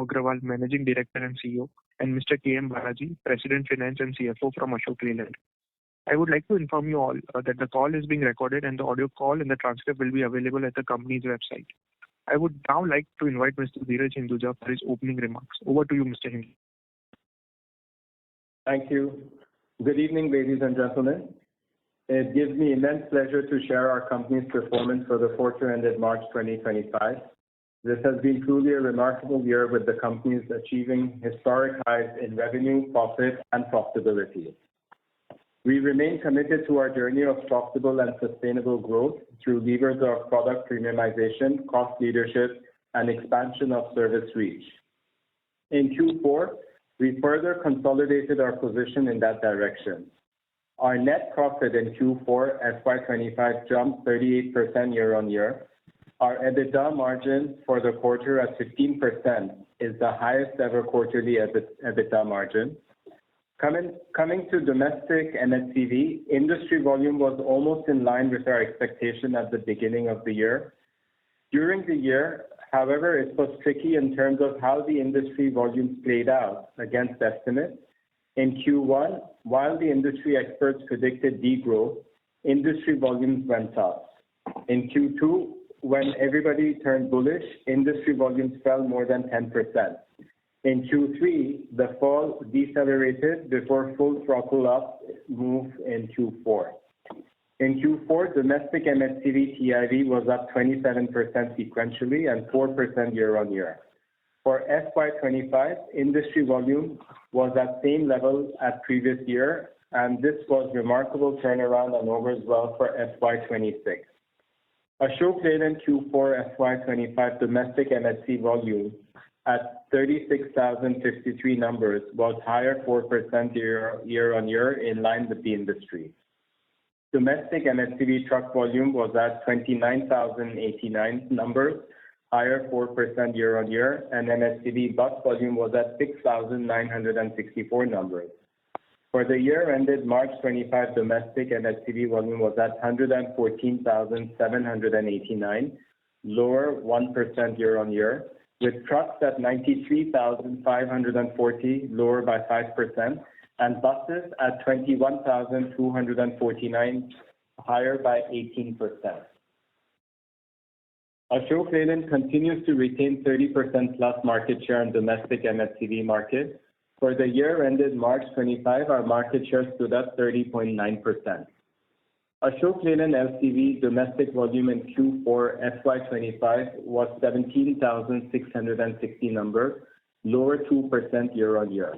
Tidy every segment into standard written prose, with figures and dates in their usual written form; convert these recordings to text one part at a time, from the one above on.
Agrawal, Managing Director and CEO, and Mr. K.M. Balaji, President Finance and CFO from Ashok Leyland. I would like to inform you all that the call is being recorded and the audio call and the transcript will be available at the company's website. I would now like to invite Mr. Dheeraj Hinduja for his opening remarks. Over to you, Mr. Hinduja. Thank you. Good evening, ladies and gentlemen. It gives me immense pleasure to share our company's performance for the quarter ended March 2025. This has been truly a remarkable year with the companies achieving historic highs in revenue, profit, and profitability. We remain committed to our journey of profitable and sustainable growth through levers of product premiumization, cost leadership, and expansion of service reach. In Q4, we further consolidated our position in that direction. Our net profit in Q4FY25 jumped 38% year-on-year. Our EBITDA margin for the quarter at 15% is the highest ever quarterly EBITDA margin. Coming to domestic MHCV, industry volume was almost in line with our expectation at the beginning of the year. During the year, however, it was tricky in terms of how the industry volumes played out against estimates. In Q1, while the industry experts predicted degrowth, industry volumes went up. In Q2, when everybody turned bullish, industry volumes fell more than 10%. In Q3, the fall decelerated before full throttle up move in Q4. In Q4, domestic MHCV TIV was up 27% sequentially and 4% year-on-year. For FY25, industry volume was at same level as previous year, and this was remarkable turnaround and over as well for FY26. Ashok Leyland Q4 FY25 domestic MHC volume at 36,053 numbers was higher 4% year-on-year in line with the industry. Domestic MHCV truck volume was at 29,089 numbers, higher 4% year-on-year, and MHCV bus volume was at 6,964 numbers. For the year ended March 25, domestic MHCV volume was at 114,789, lower 1% year-on-year, with trucks at 93,540, lower by 5%, and buses at 21,249, higher by 18%. Ashok Leyland continues to retain 30% plus market share in domestic MHCV market. For the year ended March 25, our market share stood at 30.9%. Ashok Leyland LCV domestic volume in Q4 FY25 was 17,660 numbers, lower 2% year-on-year.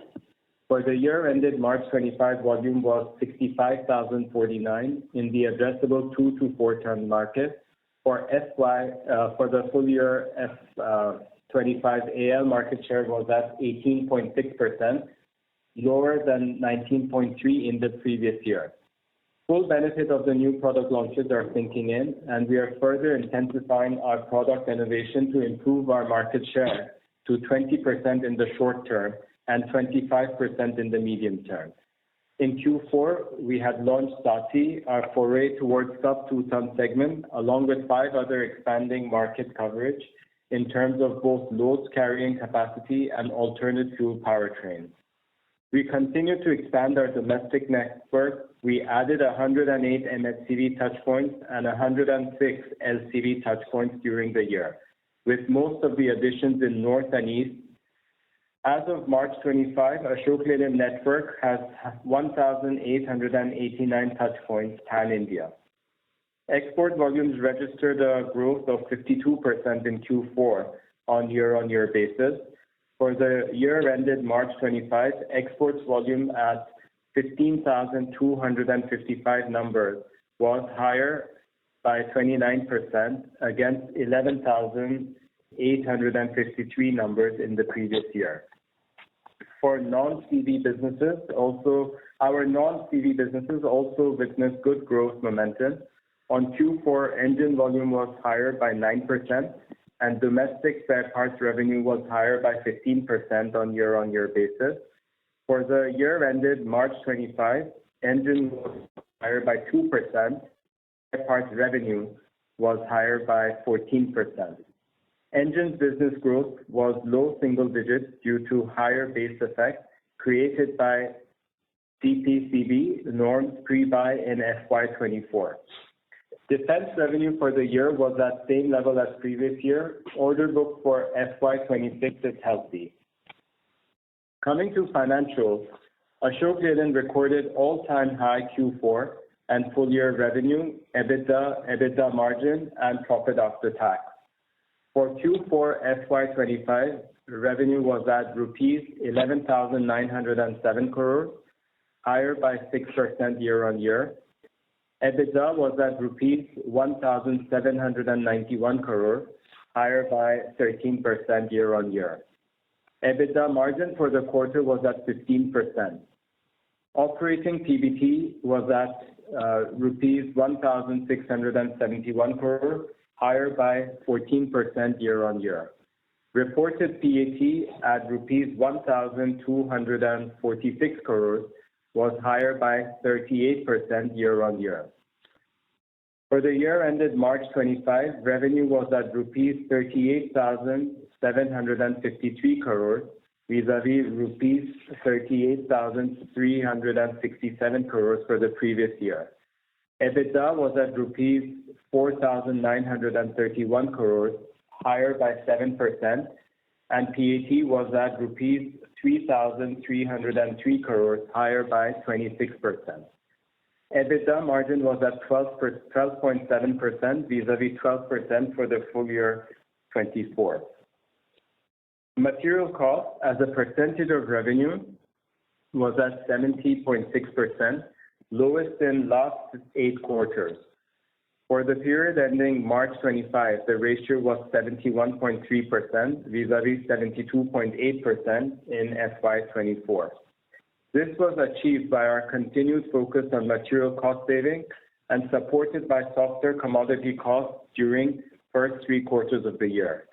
For the year ended March 25, volume was 65,049 in the addressable 2 to 4 ton market. For the full year F25 AL market share was at 18.6%, lower than 19.3% in the previous year. Full benefit of the new product launches are sinking in, and we are further intensifying our product innovation to improve our market share to 20% in the short term and 25% in the medium term. In Q4, we had launched Sati, our foray towards sub-2 ton segment, along with 5 other expanding market coverage in terms of both loads carrying capacity and alternate fuel powertrains. We continue to expand our domestic network. We added 108 MHCV touchpoints and 106 LCV touchpoints during the year, with most of the additions in North and East. As of March 25, Ashok Leyland network has 1,889 touchpoints pan-India. Export volumes registered a growth of 52% in Q4 on year-on-year basis. For the year ended March 25, exports volume at 15,255 numbers was higher by 29% against 11,853 numbers in the previous year. For non-CV businesses, our non-CV businesses also witnessed good growth momentum. On Q4, engine volume was higher by 9%, and domestic spare parts revenue was higher by 15% on year-on-year basis. For the year ended March 25, engine was higher by 2%, spare parts revenue was higher by 14%. Engines business growth was low single digits due to higher base effect created by CPCB norms pre-buy in FY24. Defense revenue for the year was at same level as previous year. Order book for FY26 is healthy. Coming to financials, Ashok Leyland recorded all-time high Q4 and full-year revenue, EBITDA margin, and profit after tax. For Q4 FY25, revenue was at rupees 11,907 crores, higher by 6% year-on-year. EBITDA was at rupees 1,791 crores, higher by 13% year-on-year. EBITDA margin for the quarter was at 15%. Operating PBT was at rupees 1,671 crores, higher by 14% year-on-year. Reported PAT at rupees 1,246 crores was higher by 38% year-on-year. For the year ended March 25, revenue was at rupees 38,753 crores, vis-a-vis rupees 38,367 crores for the previous year. EBITDA was at rupees 4,931 crores, higher by 7%, and PAT was at rupees 3,303 crores, higher by 26%. EBITDA margin was at 12.7% vis-a-vis 12% for the full year 24. Material cost as a percentage of revenue was at 70.6%, lowest in last 8 quarters. For the period ending March 25, the ratio was 71.3% vis-a-vis 72.8% in FY24. This was achieved by our continued focus on material cost saving and supported by softer commodity costs during first 3 quarters of the year.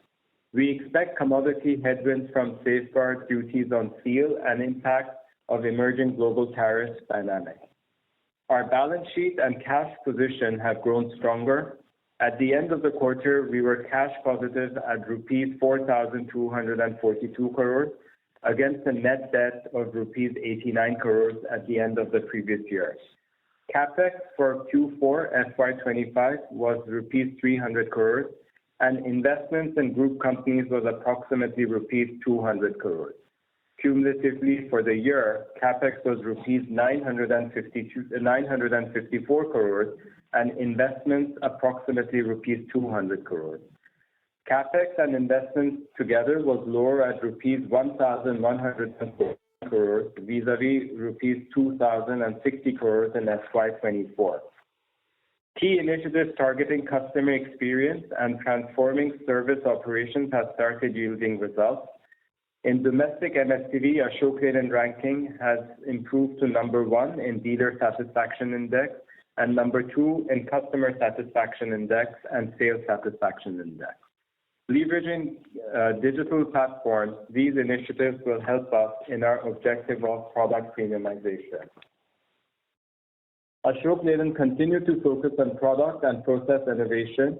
We expect commodity headwinds from safeguard duties on steel and impact of emerging global tariffs dynamics. Our balance sheet and cash position have grown stronger. At the end of the quarter, we were cash positive at rupees 4,242 crores against a net debt of rupees 89 crores at the end of the previous year. CapEx for Q4 FY25 was rupees 300 crores, and investments in group companies was approximately rupees 200 crores. Cumulatively for the year, CapEx was rupees 954 crores and investments approximately rupees 200 crores. CapEx and investments together was lower at rupees 1,140 crores vis-a-vis rupees 2,060 crores in FY24. Key initiatives targeting customer experience and transforming service operations have started yielding results. In domestic MSCV, Ashok Leyland ranking has improved to number 1 in Dealer Satisfaction Index and number 2 in Customer Satisfaction Index and Sales Satisfaction Index. Leveraging digital platforms, these initiatives will help us in our objective of product premiumization. Ashok Leyland continued to focus on product and process innovation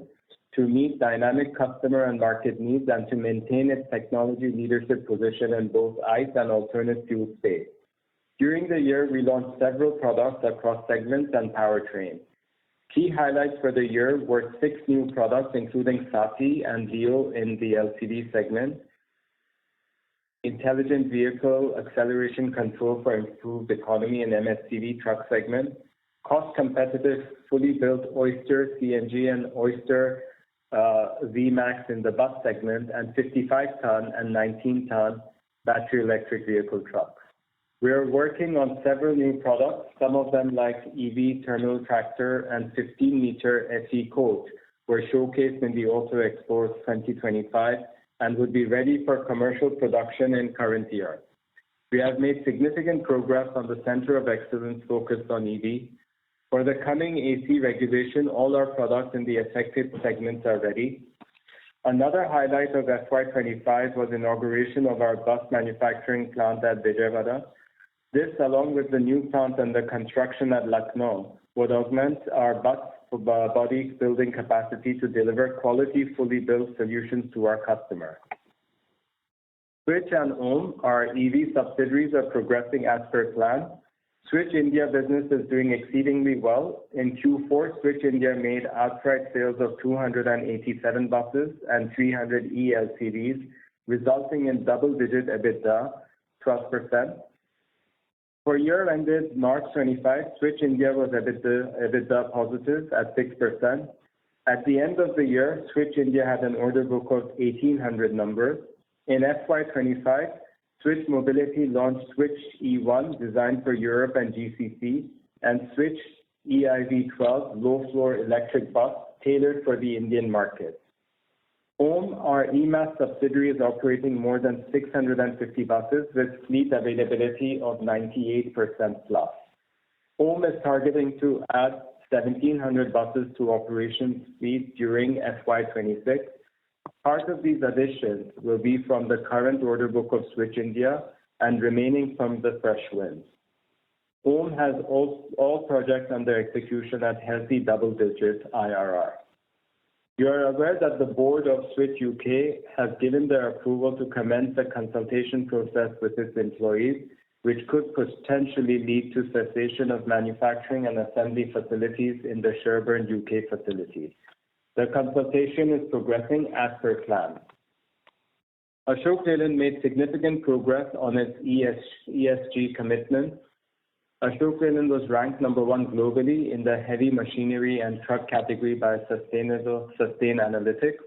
to meet dynamic customer and market needs and to maintain its technology leadership position in both ICE and alternate fuel space. During the year, we launched several products across segments and powertrain. Key highlights for the year were 6 new products, including Sati and Leo in the LCV segment, intelligent vehicle acceleration control for improved economy in MSCV truck segment, cost-competitive, fully built Oyster CNG and Oyster VMAX in the bus segment, and 55-ton and 19-ton battery electric vehicle trucks. We are working on several new products, some of them like EV terminal tractor and 15-meter SE coach were showcased in the Auto Expo 2025 and would be ready for commercial production in current year. We have made significant progress on the Center of Excellence focused on EV. For the coming AC regulation, all our products in the affected segments are ready. Another highlight of FY25 was inauguration of our bus manufacturing plant at Vijayawada. This, along with the new plant under construction at Lucknow, would augment our bus body building capacity to deliver quality, fully built solutions to our customers. Switch and OHM, our EV subsidiaries, are progressing as per plan. Switch India business is doing exceedingly well. In Q4, Switch India made outright sales of 287 buses and 300 eLCVs, resulting in double-digit EBITDA, 12%. For year ended March 25, Switch India was EBITDA positive at 6%. At the end of the year, Switch India had an order book of 1,800 numbers. In FY25, Switch Mobility launched Switch E1, designed for Europe and GCC, and Switch EIV12, low-floor electric bus, tailored for the Indian market. OHM, our EMAS subsidiary, is operating more than 650 buses with fleet availability of 98% plus. OHM is targeting to add 1,700 buses to operations fleet during FY26. Part of these additions will be from the current order book of Switch India and remaining from the fresh wins. OHM has all projects under execution at healthy double-digit IRR. You are aware that the board of Switch UK has given their approval to commence a consultation process with its employees, which could potentially lead to cessation of manufacturing and assembly facilities in the Sherburn, UK facility. The consultation is progressing as per plan. Ashok Leyland made significant progress on its ESG commitments. Ashok Leyland was ranked number 1 globally in the heavy machinery and truck category by Sustainalytics.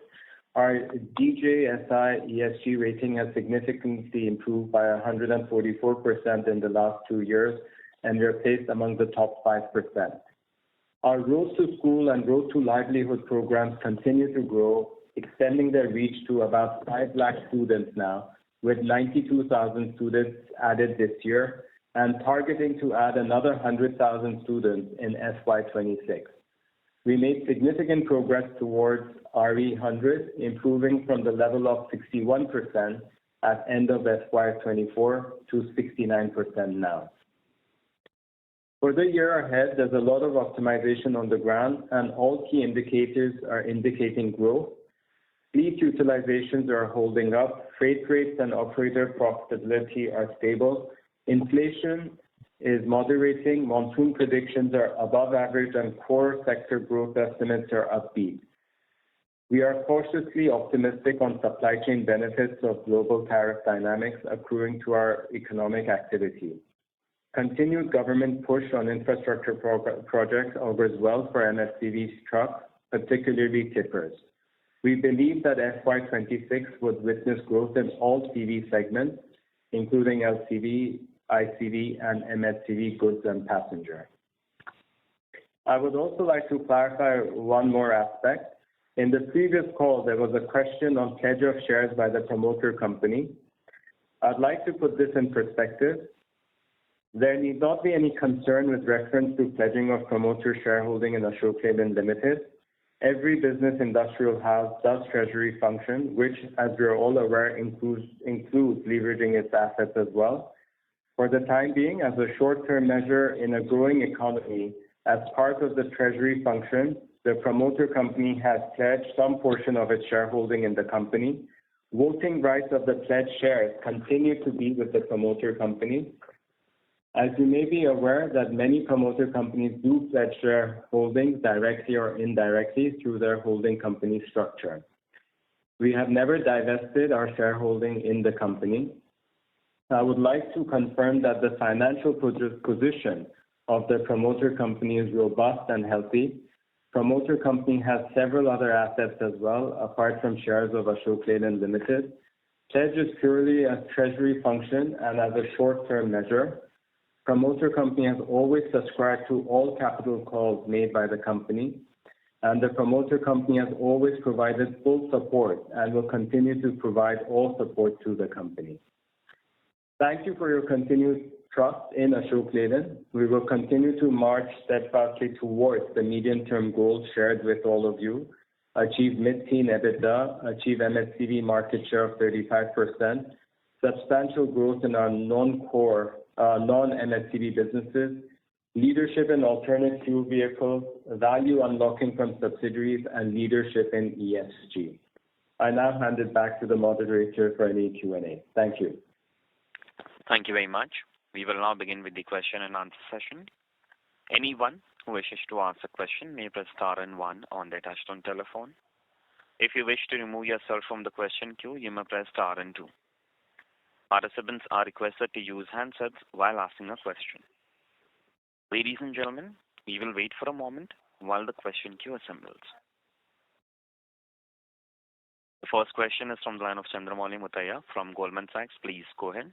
Our DJSI ESG rating has significantly improved by 144% in the last 2 years, and we are placed among the top 5%. Our Road to School and Road to Livelihood programs continue to grow, extending their reach to about 5 lakh students now, with 92,000 students added this year, and targeting to add another 100,000 students in FY26. We made significant progress towards RE100, improving from the level of 61% at end of FY24 to 69% now. For the year ahead, there's a lot of optimization on the ground, and all key indicators are indicating growth. Fleet utilizations are holding up, freight rates and operator profitability are stable, inflation is moderating, monsoon predictions are above average, and core sector growth estimates are upbeat. We are cautiously optimistic on supply chain benefits of global tariff dynamics accruing to our economic activity. Continued government push on infrastructure projects augurs well for MSCV trucks, particularly tippers. We believe that FY26 would witness growth in all CV segments, including LCV, ICV, and MSCV goods and passenger. I would also like to clarify one more aspect. In the previous call, there was a question on pledge of shares by the promoter company. I'd like to put this in perspective. There need not be any concern with reference to pledging of promoter shareholding in Ashok Leyland Limited. Every business industrial house does treasury function, which, as we are all aware, includes leveraging its assets as well. For the time being, as a short-term measure in a growing economy, as part of the treasury function, the promoter company has pledged some portion of its shareholding in the company. Voting rights of the pledged shares continue to be with the promoter company. As you may be aware that many promoter companies do pledge their holdings directly or indirectly through their holding company structure. We have never divested our shareholding in the company. I would like to confirm that the financial position of the promoter company is robust and healthy. Promoter company has several other assets as well, apart from shares of Ashok Leyland Limited. Pledge is purely a treasury function and as a short-term measure. Promoter company has always subscribed to all capital calls made by the company, and the promoter company has always provided full support and will continue to provide all support to the company. Thank you for your continued trust in Ashok Leyland. We will continue to march steadfastly towards the medium-term goals shared with all of you, achieve mid-teen EBITDA, achieve MSCV market share of 35%, substantial growth in our non-MSCV businesses, leadership in alternate fuel vehicles, value unlocking from subsidiaries, and leadership in ESG. I now hand it back to the moderator for any Q&A. Thank you. Thank you very much. We will now begin with the question and answer session. Anyone who wishes to ask a question may press star and one on their touchtone telephone. If you wish to remove yourself from the question queue, you may press star and two. Participants are requested to use handsets while asking a question. Ladies and gentlemen, we will wait for a moment while the question queue assembles. The first question is from the line of Chandramouli Muthiah from Goldman Sachs. Please go ahead.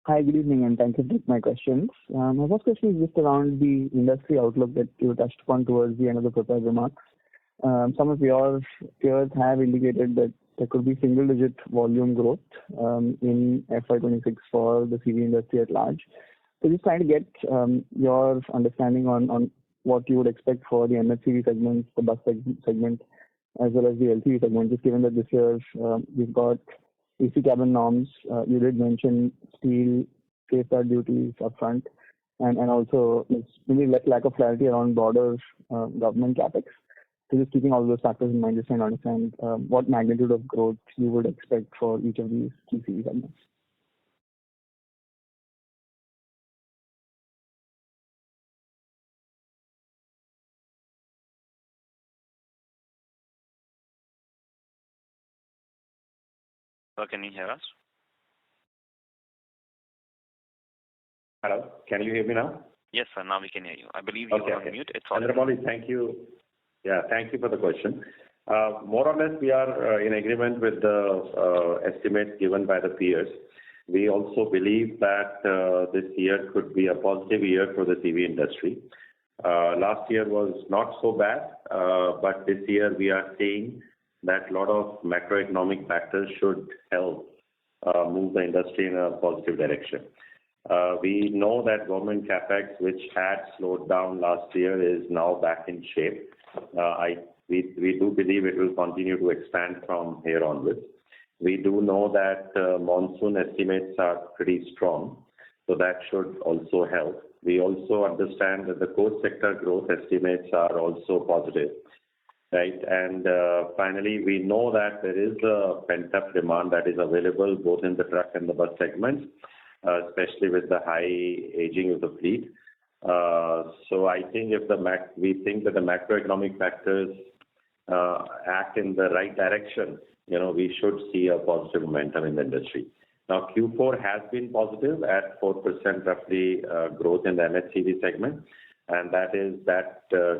Hi, good evening, and thank you for taking my questions. My first question is just around the industry outlook that you touched upon towards the end of the prepared remarks. Some of your peers have indicated that there could be single-digit volume growth in FY26 for the CV industry at large. So just trying to get your understanding on what you would expect for the MHCV segment, the bus segment, as well as the LCV segment, just given that this year we've got AC cabin norms. You did mention steel safeguard duties upfront, and also maybe lack of clarity around broader government capex. So just keeping all those factors in mind, just trying to understand what magnitude of growth you would expect for each of these key CV segments. Can you hear us? Hello, can you hear me now? Yes, sir. Now we can hear you. I believe you are on mute. It's all. Chandramouli, thank you. Yeah, thank you for the question. More or less, we are in agreement with the estimates given by the peers. We also believe that this year could be a positive year for the CV industry. Last year was not so bad, but this year we are seeing that a lot of macroeconomic factors should help move the industry in a positive direction. We know that government capex, which had slowed down last year, is now back in shape. We do believe it will continue to expand from here onwards. We do know that monsoon estimates are pretty strong, so that should also help. We also understand that the core sector growth estimates are also positive. Right, and finally, we know that there is a pent-up demand that is available both in the truck and the bus segments, especially with the high aging of the fleet. So I think if we think that the macroeconomic factors act in the right direction, we should see a positive momentum in the industry. Now, Q4 has been positive at 4% roughly growth in the MHCV segment. And that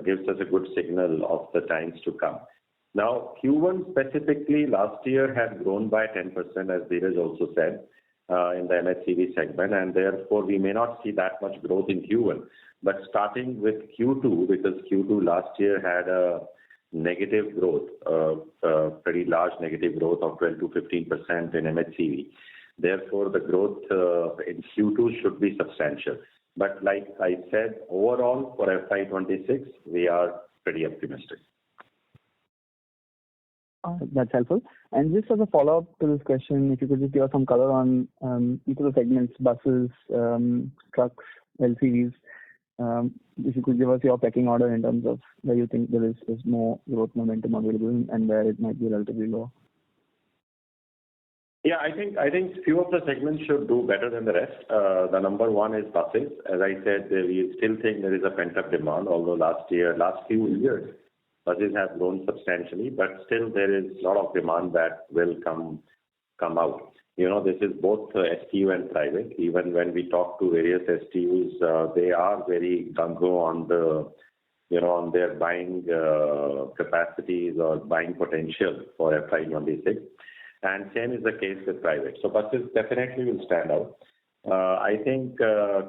gives us a good signal of the times to come. Now, Q1 specifically last year had grown by 10%, as Dheeraj also said, in the MHCV segment, and therefore we may not see that much growth in Q1. But starting with Q2, because Q2 last year had a negative growth, pretty large negative growth of 12 to 15% in MHCV. Therefore, the growth in Q2 should be substantial. But like I said, overall for FY26, we are pretty optimistic. That's helpful. And just as a follow-up to this question, if you could just give us some color on each of the segments, buses, trucks, LCVs, if you could give us your pecking order in terms of where you think there is more growth momentum available and where it might be relatively low. Yeah, I think few of the segments should do better than the rest. The number one is buses. As I said, we still think there is a pent-up demand, although last few years, buses have grown substantially, but still there is a lot of demand that will come out. This is both STU and private. Even when we talk to various STUs, they are very gung-ho on their buying capacities or buying potential for FY26. And same is the case with private. So buses definitely will stand out. I think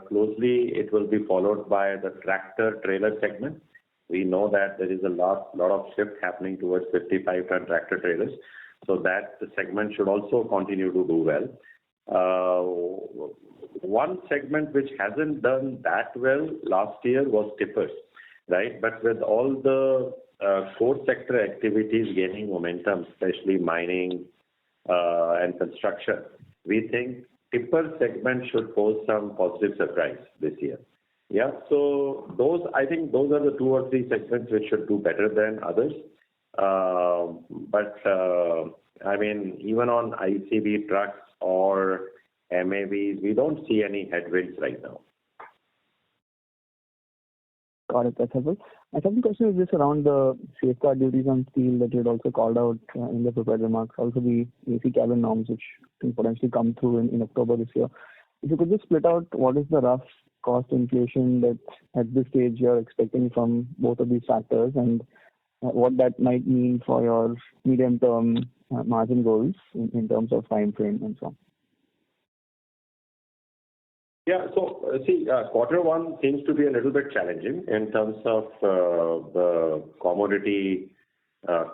closely it will be followed by the tractor-trailer segment. We know that there is a lot of shift happening towards 55-ton tractor-trailers. So that the segment should also continue to do well. One segment which hasn't done that well last year was tippers, right? But with all the core sector activities gaining momentum, especially mining, and construction, we think tipper segment should pose some positive surprise this year. Yeah. So I think those are the two or three segments which should do better than others. But I mean, even on ICV trucks or MAVs, we don't see any headwinds right now. Got it. That's helpful. My second question is just around the safeguard duties on steel that you had also called out in the prepared remarks. Also the AC cabin norms, which can potentially come through in October this year. If you could just split out what is the rough cost inflation that at this stage you're expecting from both of these factors, and what that might mean for your medium-term margin goals in terms of time frame and so on. Yeah. So see, quarter one seems to be a little bit challenging in terms of the commodity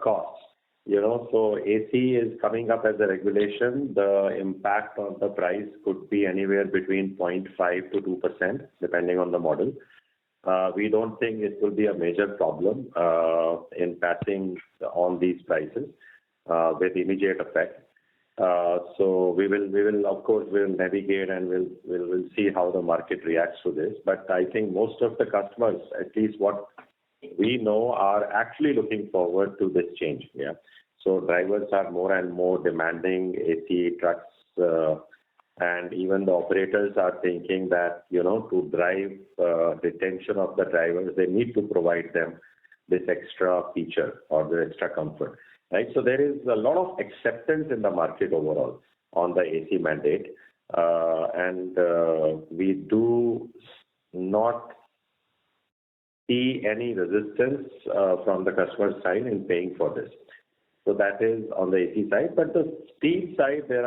costs. So AC is coming up as a regulation. The impact on the price could be anywhere between 0.5 to 2%, depending on the model. We don't think it will be a major problem in passing on these prices with immediate effect. So we will of course navigate and we'll see how the market reacts to this. But I think most of the customers, at least what we know, are actually looking forward to this change. Yeah. So drivers are more and more demanding AC trucks, and even the operators are thinking that to drive retention of the drivers, they need to provide them this extra feature or the extra comfort. Right. So there is a lot of acceptance in the market overall on the AC mandate, and we do not see any resistance from the customer side in paying for this. So that is on the AC side. But the steel side, there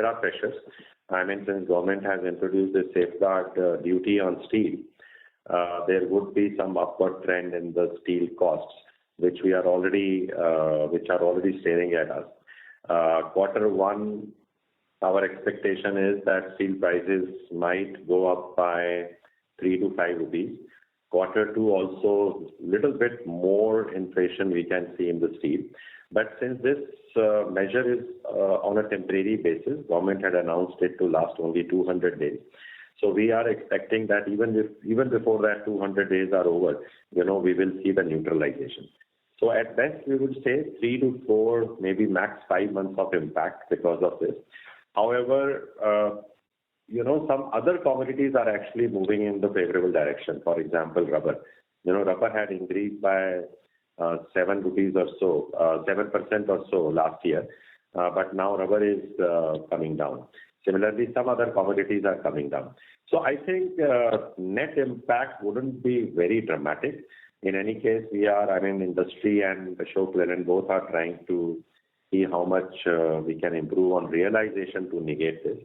are pressures. I mean, since government has introduced this safeguard duty on steel, there would be some upward trend in the steel costs, which are already staring at us. Quarter one, our expectation is that steel prices might go up by 3 to 5 rupees. Quarter two also, little bit more inflation we can see in the steel. But since this measure is on a temporary basis, government had announced it to last only 200 days. So we are expecting that even before that 200 days are over, we will see the neutralization. So at best, we would say 3 to 4, maybe max 5 months of impact because of this. However, some other commodities are actually moving in the favorable direction. For example, rubber. Rubber had increased by 7 rupees or so, 7% or so last year, but now rubber is coming down. Similarly, some other commodities are coming down. So I think net impact wouldn't be very dramatic. In any case, industry and Ashok Leyland both are trying to see how much we can improve on realization to negate this.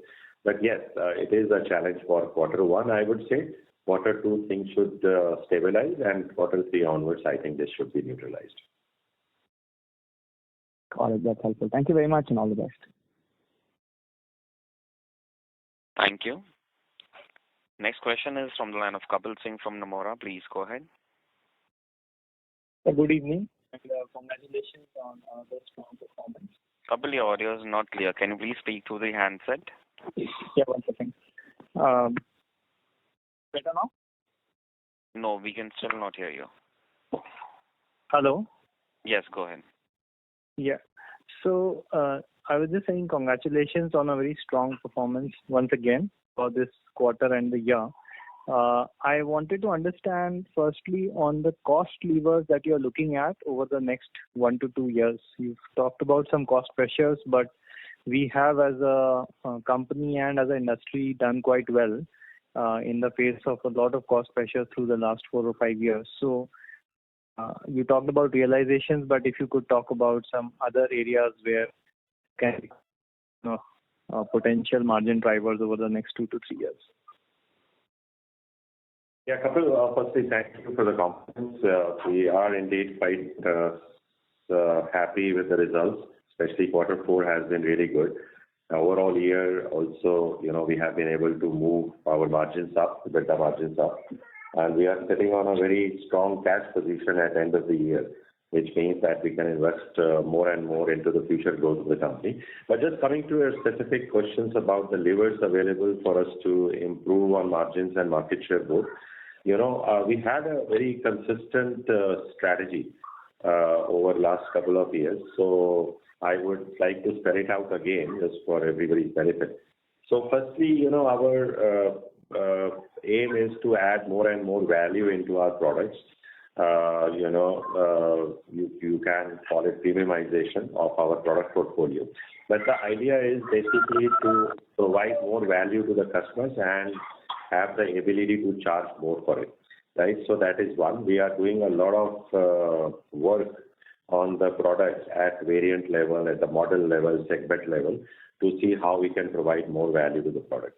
But yes, it is a challenge for quarter one, I would say. Quarter two, things should stabilize, and quarter three onwards, I think this should be neutralized. Got it. That's helpful. Thank you very much, and all the best. Thank you. Next question is from the line of Kapil Singh from Nomura. Please go ahead. Good evening, and congratulations on the strong performance. Kapil, your audio is not clear. Can you please speak through the handset? Yeah, 1 second. Better now? No, we can still not hear you. Hello? Yes, go ahead. Yeah. So I was just saying congratulations on a very strong performance once again for this quarter and the year. I wanted to understand firstly on the cost levers that you're looking at over the next 1 to 2 years. You've talked about some cost pressures, but we have as a company and as an industry done quite well in the face of a lot of cost pressures through the last 4 or 5 years. So you talked about realizations, but if you could talk about some other areas where can potential margin drivers over the next 2 to 3 years. Yeah, Kapil, firstly, thank you for the compliments. We are indeed quite happy with the results, especially quarter four has been really good. Overall year also, we have been able to move our margins up, better margins up, and we are sitting on a very strong cash position at the end of the year. which means that we can invest more and more into the future growth of the company. But just coming to your specific questions about the levers available for us to improve on margins and market share growth, we had a very consistent strategy over last couple of years. So I would like to spell it out again just for everybody's benefit. So firstly, our aim is to add more and more value into our products. You can call it premiumization of our product portfolio. But the idea is basically to provide more value to the customers and have the ability to charge more for it, right? So that is one. We are doing a lot of work on the products at variant level, at the model level, segment level, to see how we can provide more value to the product.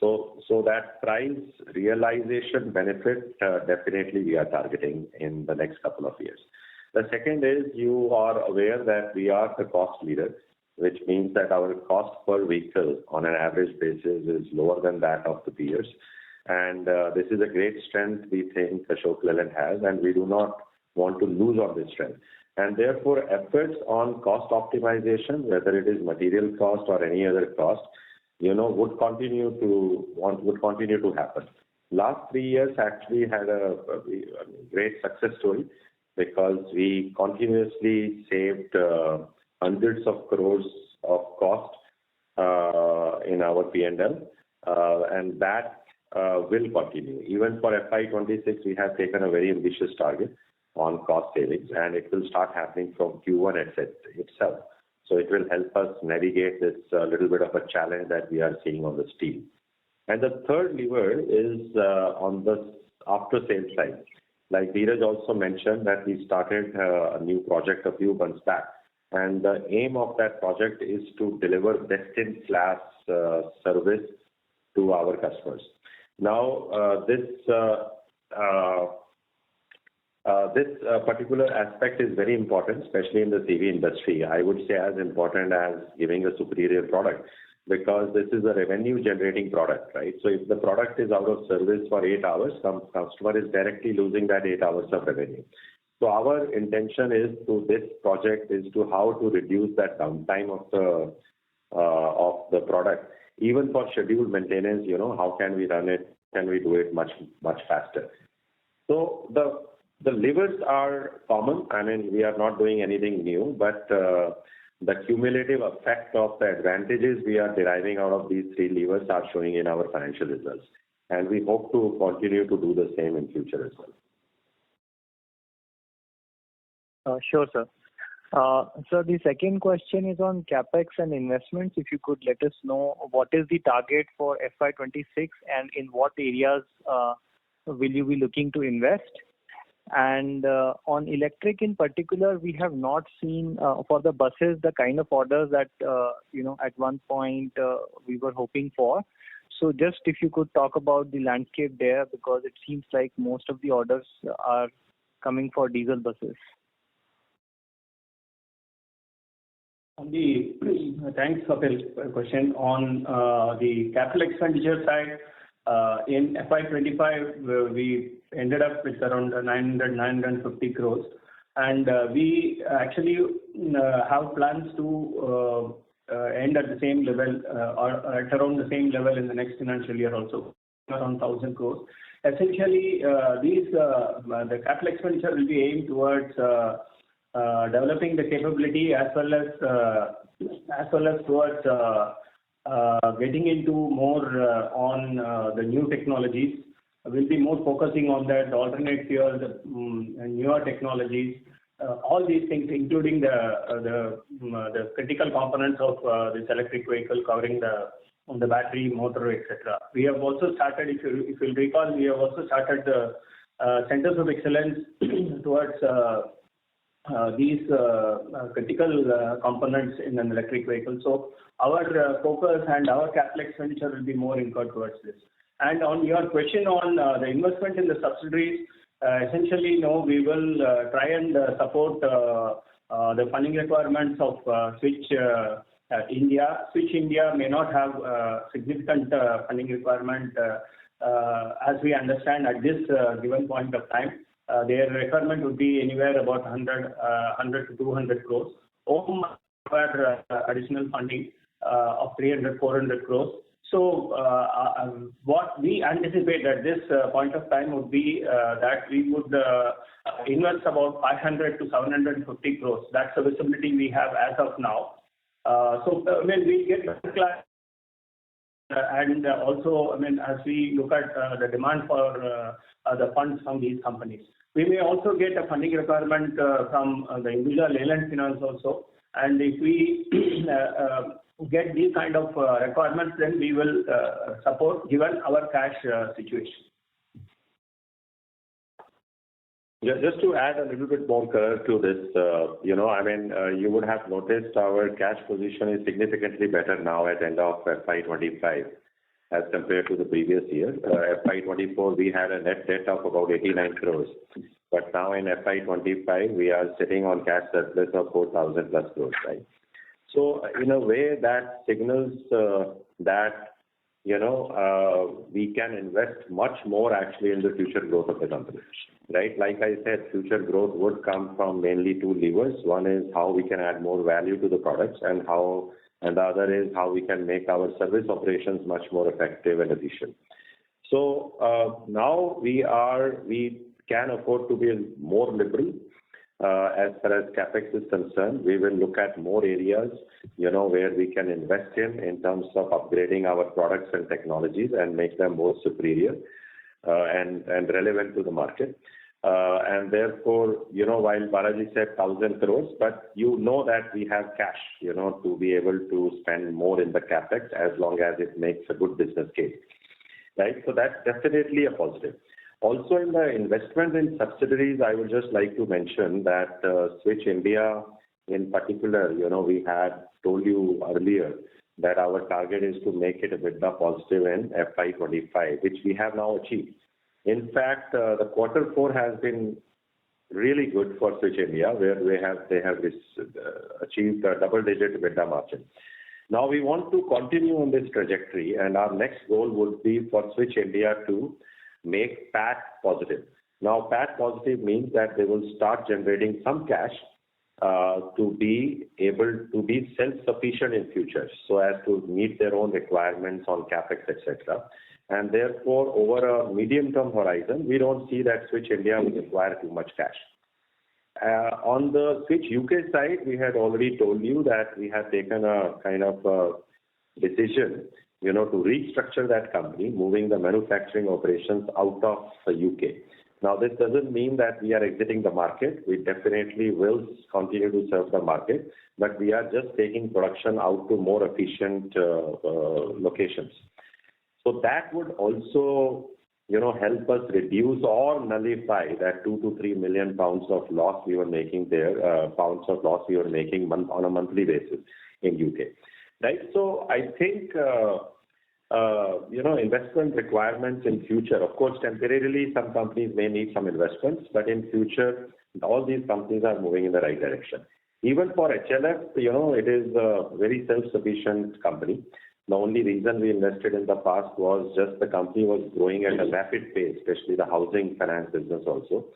So that price realization benefit, definitely we are targeting in the next couple of years. The second is, you are aware that we are the cost leader, which means that our cost per vehicle on an average basis is lower than that of the peers. And this is a great strength we think Ashok Leyland has, and we do not want to lose on this strength. And therefore, efforts on cost optimization, whether it is material cost or any other cost, would continue to happen. Last 3 years actually had a great success story, because we continuously saved hundreds of crores of cost in our P&L, and that will continue. Even for FY26, we have taken a very ambitious target on cost savings, and it will start happening from Q1 itself. So it will help us navigate this little bit of a challenge that we are seeing on the steel. And the third lever is on the after-sales side. Like Dheeraj also mentioned, that we started a new project a few months back. And the aim of that project is to deliver best-in-class service to our customers. Now, this particular aspect is very important, especially in the CV industry. I would say as important as giving a superior product, because this is a revenue-generating product, right? So if the product is out of service for 8 hours, some customer is directly losing that 8 hours of revenue. So our intention is this project is to how to reduce that downtime of the product. Even for scheduled maintenance, how can we run it? Can we do it much faster? So the levers are common. I mean, we are not doing anything new, but the cumulative effect of the advantages we are deriving out of these 3 levers are showing in our financial results. And we hope to continue to do the same in future as well. Sure, sir. So the second question is on capex and investments. If you could let us know what is the target for FY26 and in what areas will you be looking to invest? And on electric in particular, we have not seen for the buses the kind of orders that at one point we were hoping for. So just if you could talk about the landscape there, because it seems like most of the orders are coming for diesel buses. Thanks for the question. On the capital expenditure side, in FY25, we ended up with around 950 crores. And we actually have plans to end at the same level or at around the same level in the next financial year also, around 1,000 crores. Essentially, the capital expenditure will be aimed towards developing the capability as well as towards getting into more on the new technologies. We'll be more focusing on that, the alternate fuels, newer technologies, all these things, including the critical components of this electric vehicle, covering the battery, motor, etc. We have also started, if you'll recall, we have also started the centers of excellence towards these critical components in an electric vehicle. So our focus and our capital expenditure will be more incurred towards this. And on your question on the investment in the subsidiaries, essentially, we will try and support the funding requirements of Switch India. Switch India may not have significant funding requirement as we understand at this given point of time. their requirement would be anywhere about 100 to 200 crores. OHM require additional funding of 300, 400 crores. So what we anticipate at this point of time would be that we would invest about 500 to 750 crores. That's the visibility we have as of now. So when we get and also, as we look at the demand for the funds from these companies, we may also get a funding requirement from the individual Leyland Finance also. And if we get these kind of requirements, then we will support given our cash situation. Just to add a little bit more color to this, you would have noticed our cash position is significantly better now at end of FY25 as compared to the previous year. FY24, we had a net debt of about 89 crores. But now in FY25, we are sitting on cash surplus of 4,000 plus crores, right? So in a way that signals that, we can invest much more actually in the future growth of the company, right? Like I said, future growth would come from mainly two levers. One is how we can add more value to the products and the other is how we can make our service operations much more effective and efficient. So now we can afford to be more liberal. As far as CapEx is concerned, we will look at more areas, where we can invest in terms of upgrading our products and technologies and make them more superior and relevant to the market. And therefore, while Balaji said 1,000 crores, but that we have cash, to be able to spend more in the CapEx as long as it makes a good business case, right? So that's definitely a positive. Also, in the investment in subsidiaries, I would just like to mention that Switch India in particular, we had told you earlier that our target is to make it a bit positive in FY25, which we have now achieved. In fact, the Q4 has been really good for Switch India, where they have achieved a double-digit EBITDA margin. Now we want to continue on this trajectory, and our next goal would be for Switch India to make PAT positive. Now, PAT positive means that they will start generating some cash to be able to be self-sufficient in future, so as to meet their own requirements on CapEx, etc. And therefore, over a medium-term horizon, we don't see that Switch India will require too much cash. On the Switch UK side, we had already told you that we have taken a kind of decision, to restructure that company, moving the manufacturing operations out of the UK. Now, this doesn't mean that we are exiting the market. We definitely will continue to serve the market, but we are just taking production out to more efficient locations. So that would also, help us reduce or nullify that 2 to 3 million pounds of loss we were making there, on a monthly basis in UK. Right? So I think, investment requirements in future, of course, temporarily some companies may need some investments, but in future, all these companies are moving in the right direction. Even for HLF, it is a very self-sufficient company. The only reason we invested in the past was just the company was growing at a rapid pace, especially the housing finance business also.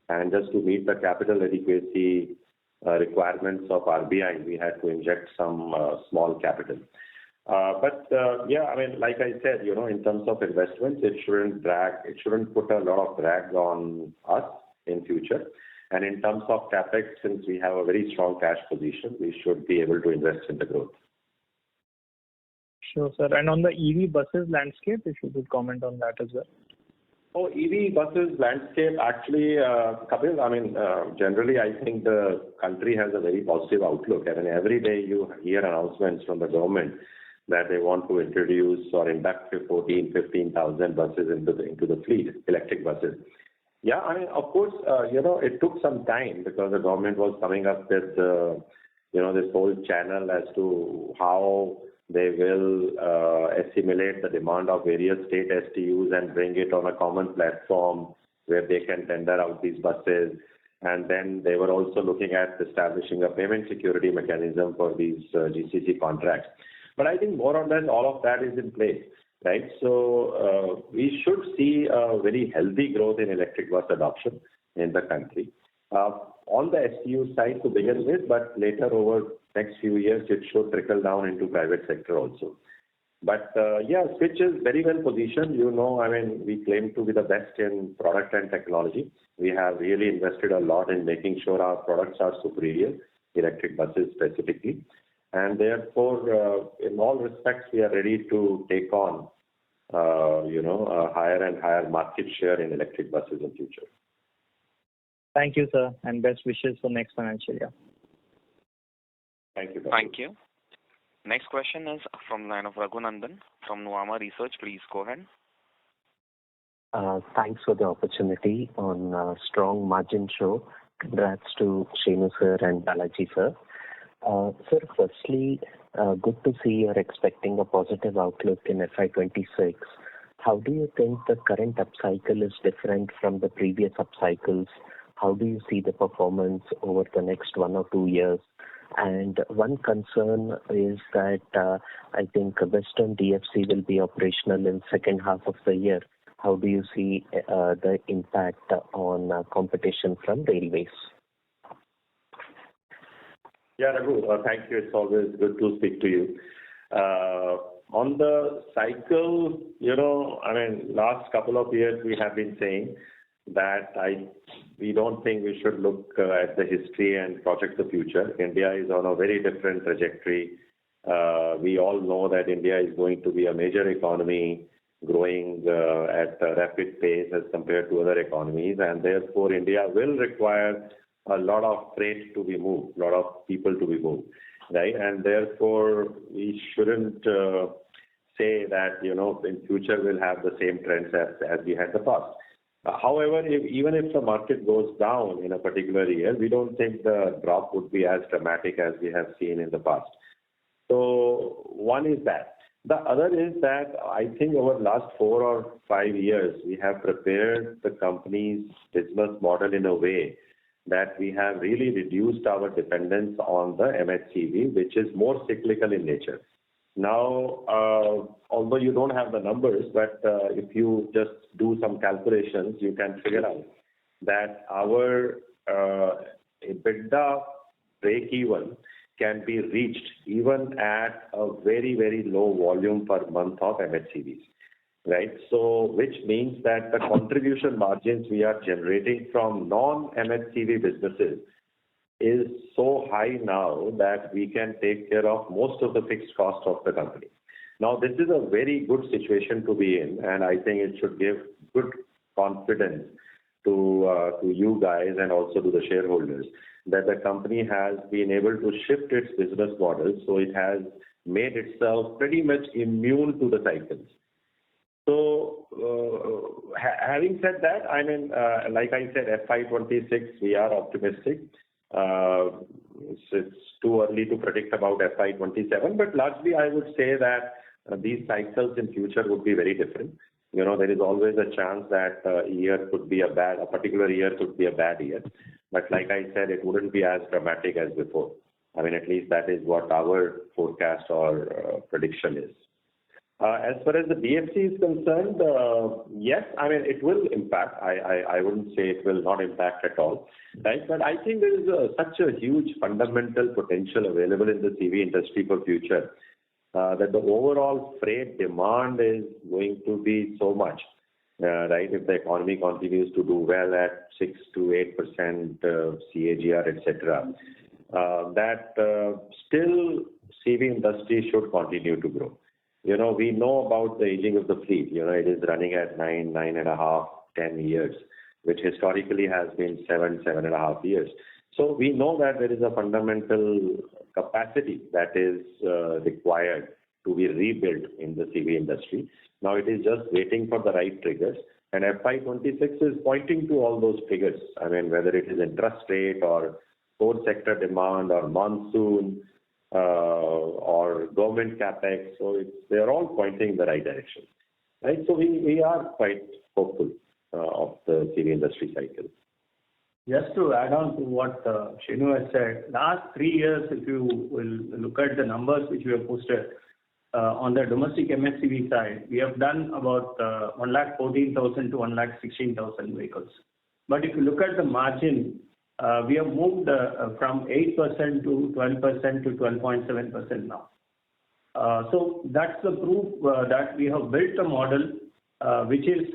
And just to meet the capital adequacy requirements of RBI, we had to inject some small capital. Like I said, in terms of investments, it shouldn't put a lot of drag on us in future. And in terms of CapEx, since we have a very strong cash position, we should be able to invest in the growth. Sure, sir. And on the EV buses landscape, if you could comment on that as well. Oh, EV buses landscape, actually, Kapil, generally, I think the country has a very positive outlook. Every day you hear announcements from the government that they want to introduce or induct 15,000 buses into the fleet, electric buses. Yeah, of course, it took some time because the government was coming up with, this whole channel as to how they will assimilate the demand of various state STUs and bring it on a common platform where they can tender out these buses. And then they were also looking at establishing a payment security mechanism for these GCC contracts. But I think more or less all of that is in place, right? So we should see a very healthy growth in electric bus adoption. in the country. On the STU side to begin with, but later over next few years, it should trickle down into private sector also. But Switch is very well positioned. We claim to be the best in product and technology. We have really invested a lot in making sure our products are superior, electric buses specifically. And therefore, in all respects, we are ready to take on, a higher and higher market share in electric buses in future. Thank you, sir, and best wishes for next financial year. Thank you. Thank you. Next question is from the line of Raghunandan from Nuvama Research. Please go ahead. Thanks for the opportunity on strong margin show. Congrats to Shenu sir and Balaji sir. Sir, firstly, good to see you're expecting a positive outlook in FY26. How do you think the current upcycle is different from the previous upcycles? How do you see the performance over the next 1 or 2 years? And one concern is that I think Western DFC will be operational in second half of the year. How do you see the impact on competition from railways? Yeah, Raghu, thank you. It's always good to speak to you. On the cycle, last couple of years we have been saying that we don't think we should look at the history and project the future. India is on a very different trajectory. We all know that India is going to be a major economy, growing at a rapid pace as compared to other economies, and therefore India will require a lot of freight to be moved, a lot of people to be moved, right? And therefore we shouldn't say that in future we'll have the same trends as we had in the past. However, even if the market goes down in a particular year, we don't think the drop would be as dramatic as we have seen in the past. So one is that. The other is that I think over the last 4 or 5 years, we have prepared the company's business model in a way that we have really reduced our dependence on the MHCV, which is more cyclical in nature. Now, although you don't have the numbers, but if you just do some calculations, you can figure out that our EBITDA break-even can be reached even at a very, very low volume per month of MHCVs, right? So, which means that the contribution margins we are generating from non-MHCV businesses is so high now that we can take care of most of the fixed cost of the company. Now, this is a very good situation to be in, and I think it should give good confidence to you guys and also to the shareholders that the company has been able to shift its business model, so it has made itself pretty much immune to the cycles. So, having said that, like I said, FY26, we are optimistic. It's too early to predict about FY27, but largely I would say that these cycles in future would be very different. There is always a chance that a particular year could be a bad year. But like I said, it wouldn't be as dramatic as before. At least that is what our forecast or prediction is. As far as the DFC is concerned, yes, it will impact. I wouldn't say it will not impact at all, right? But I think there is such a huge fundamental potential available in the CV industry for future that the overall freight demand is going to be so much, right? If the economy continues to do well at 6 to 8% CAGR, etc., that still CV industry should continue to grow. We know about the aging of the fleet. It is running at 9.5, 10 years, which historically has been 7.5 years. So we know that there is a fundamental capacity that is required to be rebuilt in the CV industry. Now it is just waiting for the right triggers. And FY26 is pointing to all those triggers. Whether it is interest rate or core sector demand or monsoon, or government capex, so they're all pointing in the right direction, right? So we are quite hopeful of the CV industry cycle. Just to add on to what Shenu has said, last 3 years, if you will look at the numbers which we have posted on the domestic MHCV side, we have done about 1,14,000 to 1,16,000 vehicles. But if you look at the margin, we have moved from 8% to 12% to 12.7% now. So that's the proof that we have built a model which is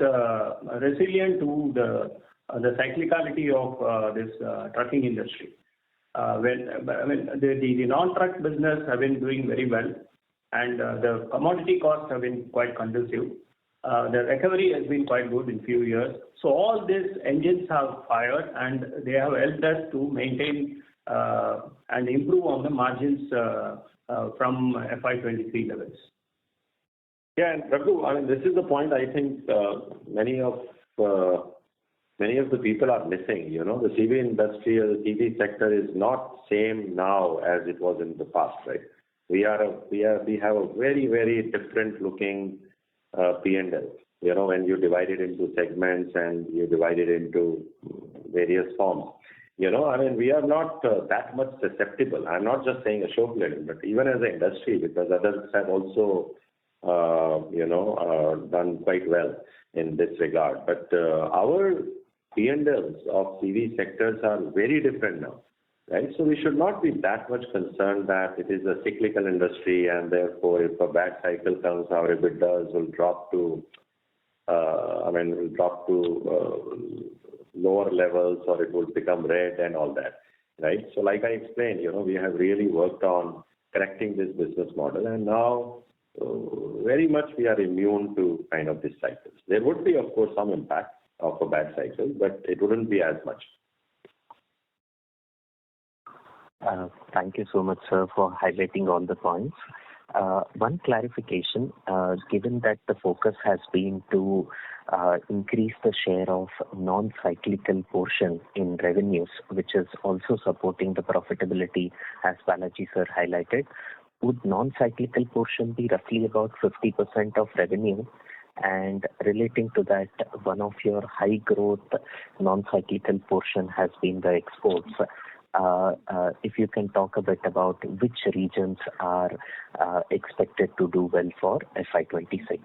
resilient to the cyclicality of this trucking industry. The non-truck business have been doing very well, and the commodity costs have been quite conducive. The recovery has been quite good in few years. So all these engines have fired, and they have helped us to maintain and improve on the margins from FY23 levels. Yeah, and Raghu, I mean, this is the point I think many of the people are missing. You know, the CV industry or the CV sector is not same now as it was in the past, right? We have a very, very different looking P&L. You know, when you divide it into segments and you divide it into various forms. You know, I mean, we are not that much susceptible. I'm not just saying Ashok Leyland, but even as an industry, because others have also, done quite well in this regard. But our P&Ls of CV sectors are very different now, right? So we should not be that much concerned that it is a cyclical industry, and therefore, if a bad cycle comes, our EBITDAs will drop to, lower levels, or it will become red and all that, right? So like I explained, you know, we have really worked on correcting this business model, and now very much we are immune to kind of these cycles. There would be, of course, some impact of a bad cycle, but it wouldn't be as much. Thank you so much, sir, for highlighting all the points. One clarification, given that the focus has been to increase the share of non-cyclical portion in revenues, which is also supporting the profitability, as Balaji sir highlighted, would non-cyclical portion be roughly about 50% of revenue? And relating to that, one of your high growth non-cyclical portion has been the exports. If you can talk a bit about which regions are expected to do well for FY26.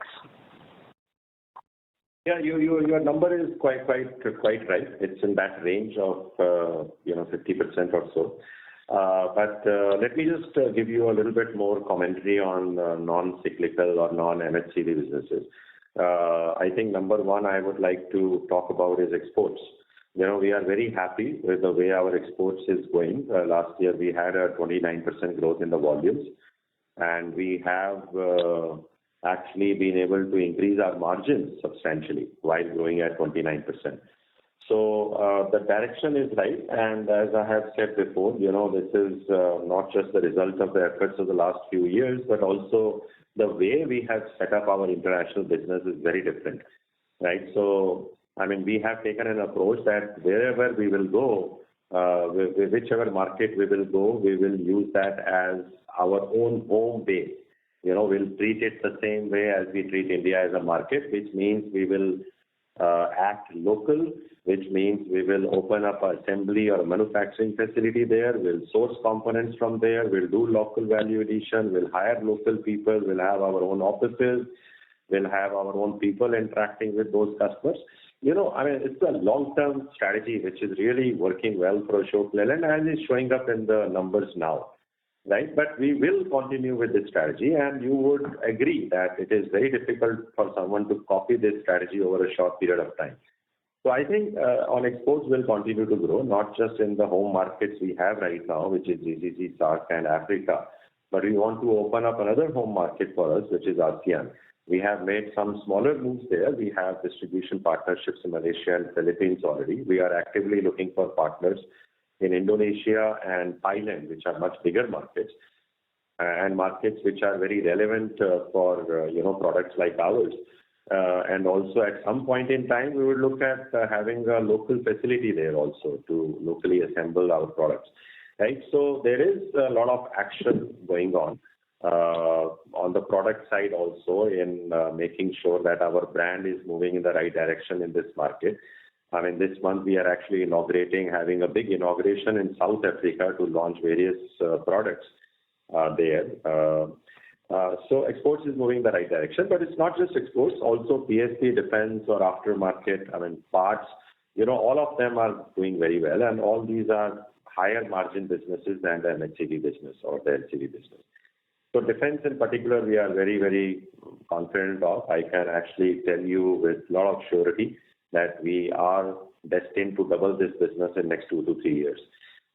Yeah, your number is quite right. It's in that range of 50% or so. But let me just give you a little bit more commentary on non-cyclical or non-MHCV businesses. I think number one I would like to talk about is exports. You know, we are very happy with the way our exports is going. Last year we had a 29% growth in the volumes, and we have actually been able to increase our margins substantially while growing at 29%. So the direction is right, and as I have said before, you know, this is not just the result of the efforts of the last few years, but also the way we have set up our international business is very different, right? So, I mean, we have taken an approach that wherever we will go, whichever market we will go, we will use that as our own home base. You know, we'll treat it the same way as we treat India as a market, which means we will act local, which means we will open up an assembly or a manufacturing facility there. We'll source components from there. We'll do local value addition. We'll hire local people. We'll have our own offices. We'll have our own people interacting with those customers. You know, I mean, it's a long-term strategy which is really working well for Ashok Leyland and is showing up in the numbers now, right? But we will continue with this strategy, and you would agree that it is very difficult for someone to copy this strategy over a short period of time. So I think on exports will continue to grow, not just in the home markets we have right now, which is GCC, SAARC and Africa, but we want to open up another home market for us, which is ASEAN. We have made some smaller moves there. We have distribution partnerships in Malaysia and Philippines already. We are actively looking for partners in Indonesia and Thailand, which are much bigger markets, and markets which are very relevant for products like ours. And also at some point in time, we will look at having a local facility there also to locally assemble our products, right? So there is a lot of action going on the product side also in making sure that our brand is moving in the right direction in this market. I mean, this month we are actually having a big inauguration in South Africa to launch various products there. So exports is moving in the right direction, but it's not just exports, also PSP, defense or aftermarket, I mean, parts, all of them are doing very well, and all these are higher margin businesses than the MHCV business or the LCV business. So defense in particular, we are very, very confident of. I can actually tell you with a lot of surety that we are destined to double this business in next 2 to 3 years.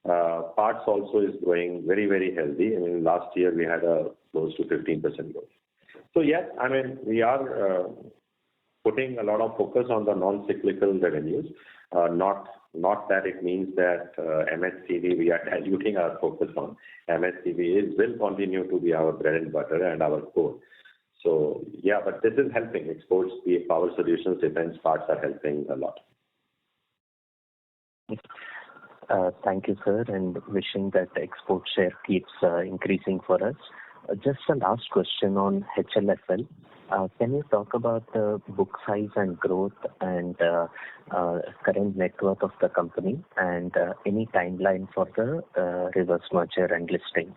Parts also is growing very, very healthy. I mean, last year we had a close to 15% growth. So yes, I mean, we are putting a lot of focus on the non-cyclical revenues. Not that it means that MHCV we are diluting our focus on. MHCV will continue to be our bread and butter and our core. So yeah, but this is helping. Exports, the power solutions, defense parts are helping a lot. Thank you, sir, and wishing that the export share keeps increasing for us. Just a last question on HLFL. Can you talk about the book size and growth and current net worth of the company and any timeline for the reverse merger and listing?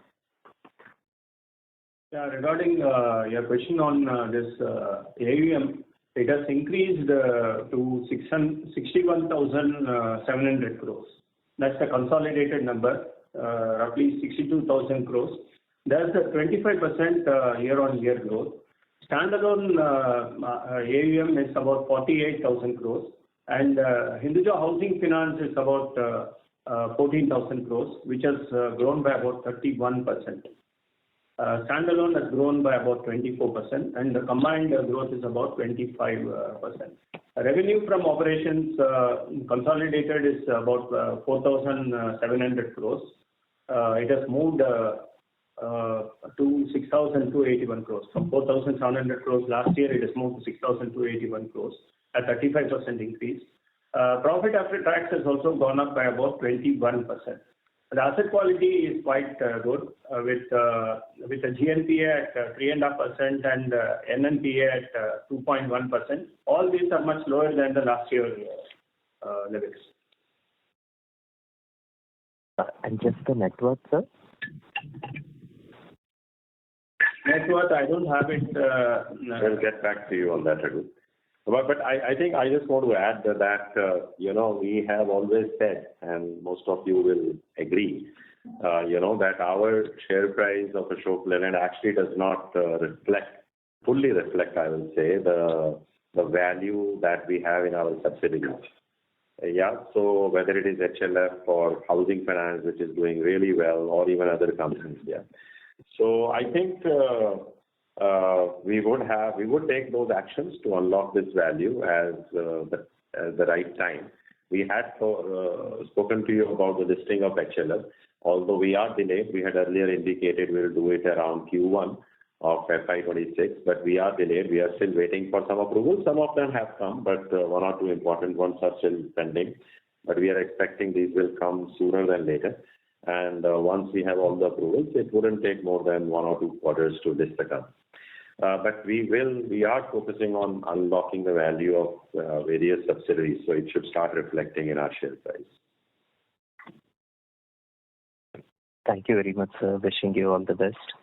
Yeah, regarding your question on this AUM, it has increased to 61,700 crores. That's the consolidated number, roughly 62,000 crores. That's a 25% year-on-year growth. Standalone AUM is about 48,000 crores, and Hinduja Housing Finance is about 14,000 crores, which has grown by about 31%. Standalone has grown by about 24%, and the combined growth is about 25%. Revenue from operations consolidated is about 4,700 crores. It has moved to 6,281 crores. From 4,700 crores last year, it has moved to 6,281 crores, a 35% increase. Profit after tax has also gone up by about 21%. The asset quality is quite good with the GNPA at 3.5% and NNPA at 2.1%. All these are much lower than the last year levels. And just the net worth, sir? Net worth, I don't have it. We'll get back to you on that, Raghu. But I think I just want to add that, we have always said, and most of you will agree, that our share price of Ashok Leyland actually does not fully reflect, I will say, the value that we have in our subsidiaries. Yeah, so whether it is HLF or Housing Finance, which is doing really well, or even other companies, yeah. So I think we would take those actions to unlock this value as the right time. We had spoken to you about the listing of HLF. Although we are delayed, we had earlier indicated we will do it around Q1 of FY26, but we are delayed. We are still waiting for some approvals. Some of them have come, but one or two important ones are still pending. But we are expecting these will come sooner than later. And once we have all the approvals, it wouldn't take more than 1 or 2 quarters to list the company. But we are focusing on unlocking the value of various subsidiaries, so it should start reflecting in our share price. Thank you very much, sir. Wishing you all the best.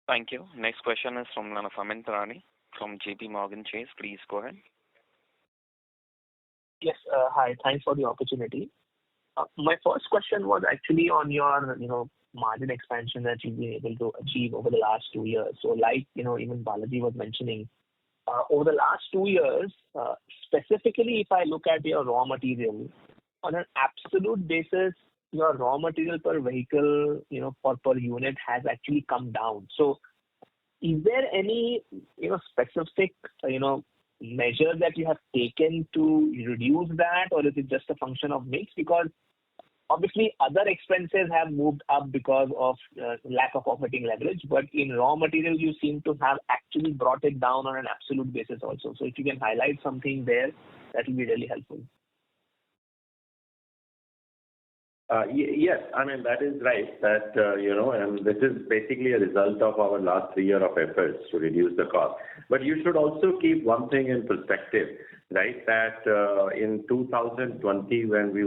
Thank you. Next question is from Amyn Pirani from JP Morgan Chase. Please go ahead. Yes, hi. Thanks for the opportunity. My first question was actually on your, margin expansion that you've been able to achieve over the last 2 years. So like, even Balaji was mentioning, over the last 2 years, specifically if I look at your raw material, on an absolute basis, your raw material per vehicle, per unit has actually come down. So is there any, specific, measure that you have taken to reduce that, or is it just a function of mix? Because obviously other expenses have moved up because of lack of operating leverage, but in raw material you seem to have actually brought it down on an absolute basis also. So if you can highlight something there, that will be really helpful. Yes, I mean, that is right. That, and this is basically a result of our last 3 years of efforts to reduce the cost. But you should also keep one thing in perspective, right? That in 2020, when we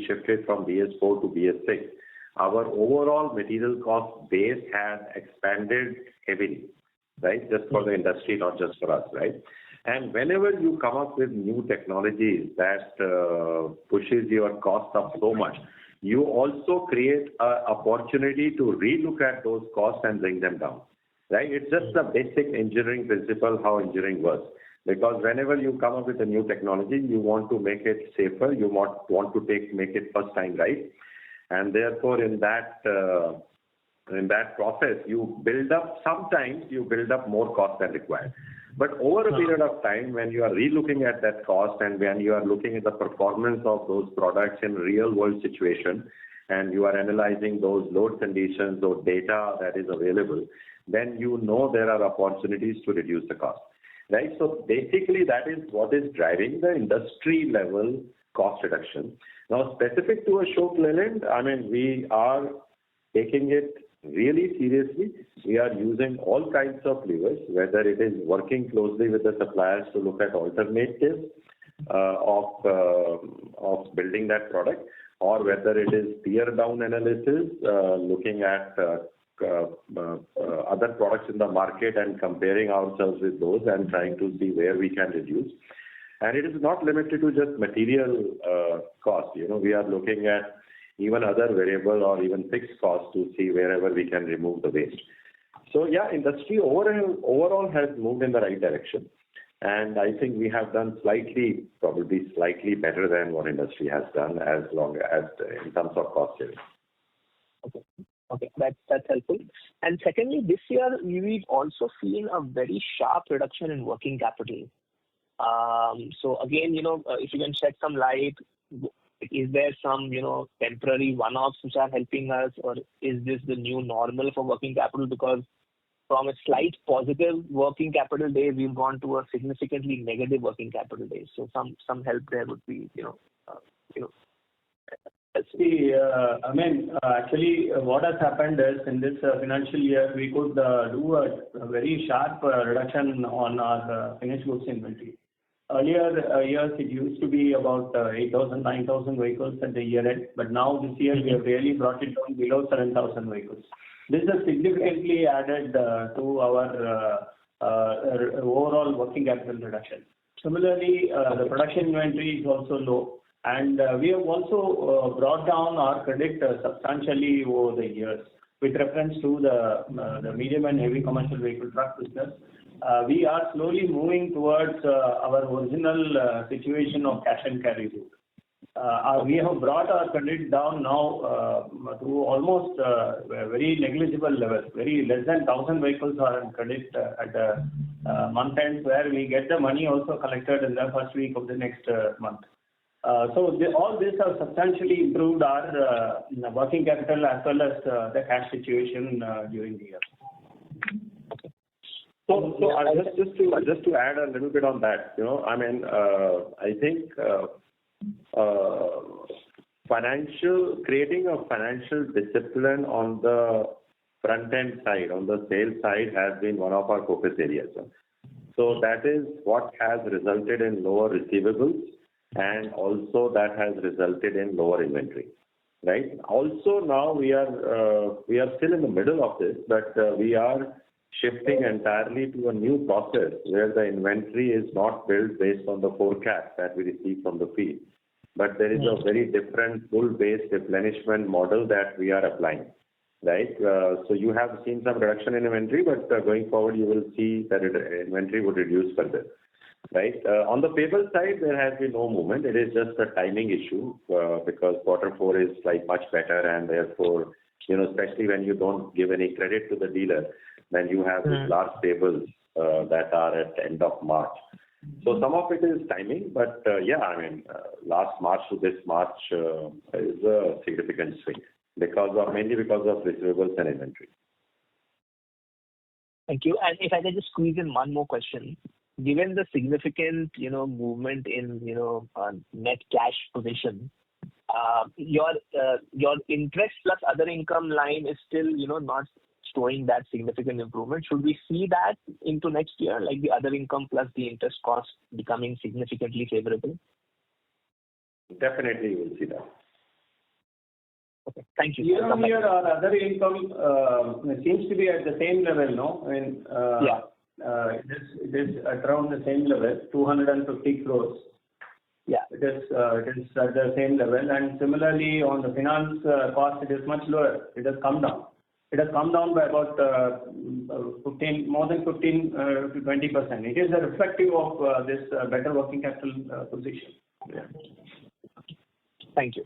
shifted from BS4 to BS6, our overall material cost base has expanded heavily, right? Just for the industry, not just for us, right? And whenever you come up with new technologies that pushes your cost up so much, you also create an opportunity to relook at those costs and bring them down. Right? It's just a basic engineering principle how engineering works. Because whenever you come up with a new technology, you want to make it safer. You want to make it first time right, and therefore in that process, you build up. Sometimes you build up more cost than required. But over a period of time, when you are relooking at that cost and when you are looking at the performance of those products in real world situation, and you are analyzing those load conditions or data that is available, then you know there are opportunities to reduce the cost. Right? So basically that is what is driving the industry level cost reduction. Now specific to Ashok Leyland, I mean, we are taking it really seriously. We are using all kinds of levers, whether it is working closely with the suppliers to look at alternatives of building that product, or whether it is tear down analysis, looking at other products in the market and comparing ourselves with those and trying to see where we can reduce. And it is not limited to just material cost. You know, we are looking at even other variable or even fixed costs to see wherever we can remove the waste. So yeah, industry overall has moved in the right direction. And I think we have done probably slightly better than what industry has done as long as in terms of cost saving. Okay, that's helpful. And secondly, this year we've also seen a very sharp reduction in working capital. So again, if you can shed some light, is there some, temporary one-offs which are helping us, or is this the new normal for working capital? Because from a slight positive working capital days, we've gone to a significantly negative working capital days. So some help there would be, See, actually, what has happened is in this financial year, we could do a very sharp reduction on our finished goods inventory. Earlier years, it used to be about 8,000, 9,000 vehicles at the year end, but now this year we have really brought it down below 7,000 vehicles. This has significantly added to our overall working capital reduction. Similarly, the production inventory is also low. And we have also brought down our credit substantially over the years. With reference to the medium and heavy commercial vehicle truck business, we are slowly moving towards our original situation of cash and carry route. We have brought our credit down now to almost very negligible levels. Very less than 1,000 vehicles are on credit at the month end, where we get the money also collected in the first week of the next month. So all this has substantially improved our working capital as well as the cash situation during the year. So just to add a little bit on that, I think creating a financial discipline on the front end side, on the sales side, has been one of our focus areas. So that is what has resulted in lower receivables, and also that has resulted in lower inventory, right? Also now we are still in the middle of this, but we are shifting entirely to a new process where the inventory is not built based on the forecast that we receive from the field, but there is a very different pull-based replenishment model that we are applying, right? So you have seen some reduction in inventory, but going forward you will see that inventory would reduce further. Right. On the payable side, there has been no movement. It is just a timing issue because Q4 is much better, and therefore, especially when you don't give any credit to the dealer, then you have these large payables that are at the end of March. So some of it is timing, but last March to this March is a significant swing mainly because of receivables and inventory. Thank you. And if I can just squeeze in one more question. Given the significant, movement in, net cash position, your interest plus other income line is still, not showing that significant improvement. Should we see that into next year, like the other income plus the interest cost becoming significantly favorable? Definitely, you will see that. Okay, thank you. Year on year, our other income seems to be at the same level, no? Yeah. it is at around the same level, 250 crores. Yeah. It is at the same level. And similarly, on the finance cost, it is much lower. It has come down. It has come down by about more than 15 to 20%. It is a reflective of this better working capital position. Yeah. Thank you.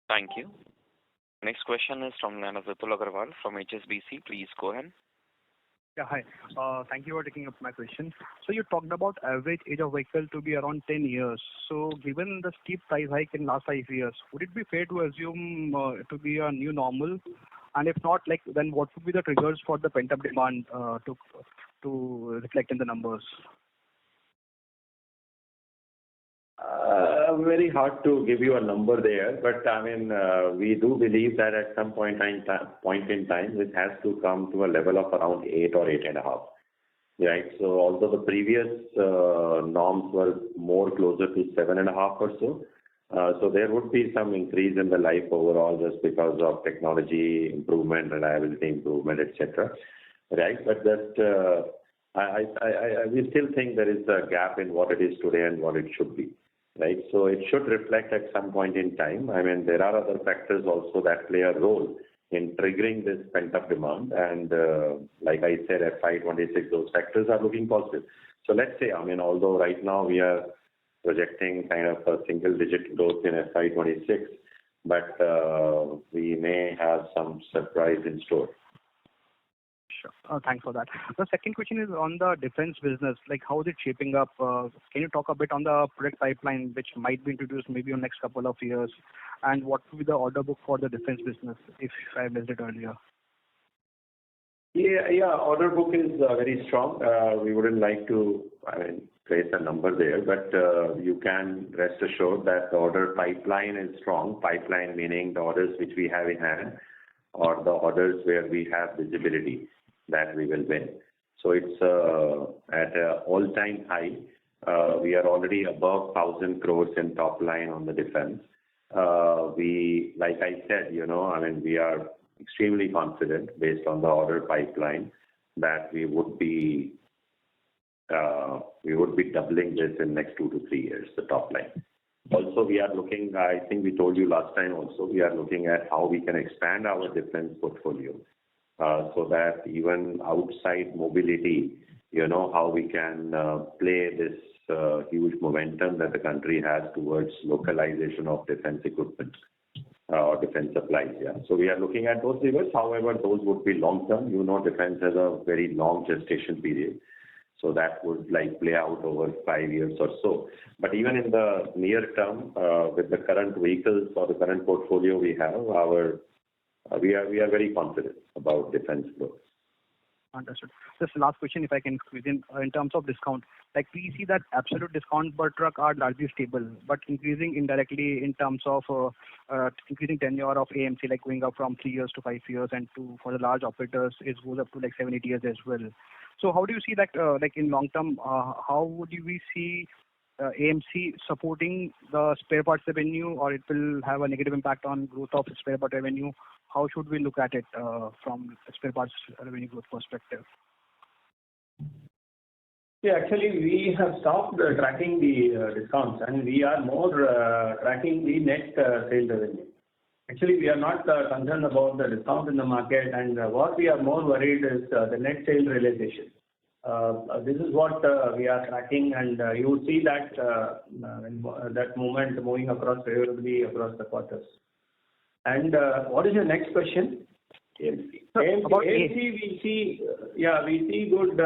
Thank you. Next question is from Vipul Agarwal from HSBC. Please go ahead. Yeah, hi. Thank you for taking up my question. So you talked about average age of vehicle to be around 10 years. So given the steep price hike in last 5 years, would it be fair to assume to be a new normal? And if not, then what would be the triggers for the pent-up demand to reflect in the numbers? Very hard to give you a number there, but I mean, we do believe that at some point in time, this has to come to a level of around 8 or 8.5. Right. So although the previous norms were more closer to 7.5 or so, so there would be some increase in the life overall just because of technology improvement, reliability improvement, etc. Right. But that we still think there is a gap in what it is today and what it should be. Right. So it should reflect at some point in time. I mean, there are other factors also that play a role in triggering this pent-up demand. And like I said, FY26, those factors are looking positive. So let's say, I mean, although right now we are projecting kind of a single-digit growth in FY26, but we may have some surprise in store. Sure. Thanks for that. The second question is on the defense business. How is it shaping up? Can you talk a bit on the product pipeline which might be introduced maybe in the next couple of years? And what will be the order book for the defense business, if I missed it earlier? Yeah. Order book is very strong. We wouldn't like to, place a number there, but you can rest assured that the order pipeline is strong. Pipeline meaning the orders which we have in hand or the orders where we have visibility that we will win. So it's at an all-time high. We are already above 1,000 crores in top line on the defense. Like I said, we are extremely confident based on the order pipeline that we would be doubling this in next 2 to 3 years, the top line. Also, we are looking, I think we told you last time also, we are looking at how we can expand our defense portfolio so that even outside mobility, how we can play this huge momentum that the country has towards localization of defense equipment or defense supplies. Yeah. So we are looking at those levers. However, those would be long term. Defense has a very long gestation period. So that would play out over 5 years or so. But even in the near term, with the current vehicles or the current portfolio we have, we are very confident about defense growth. Understood. Just last question, if I can squeeze in terms of discount. We see that absolute discount per truck are largely stable, but increasing indirectly in terms of increasing tenure of AMC, going up from 3 years to 5 years, and for the large operators, it goes up to 7, 8 years as well. So how do you see that, in long term, how would we see AMC supporting the spare parts revenue, or it will have a negative impact on growth of spare part revenue? How should we look at it from a spare parts revenue growth perspective? Yeah, actually, we have stopped tracking the discounts, and we are more tracking the net sales revenue. Actually, we are not concerned about the discount in the market, and what we are more worried is the net sales realization. This is what we are tracking, and you will see that that movement moving across favorably across the quarters. And what is your next question? AMC. AMC, we see good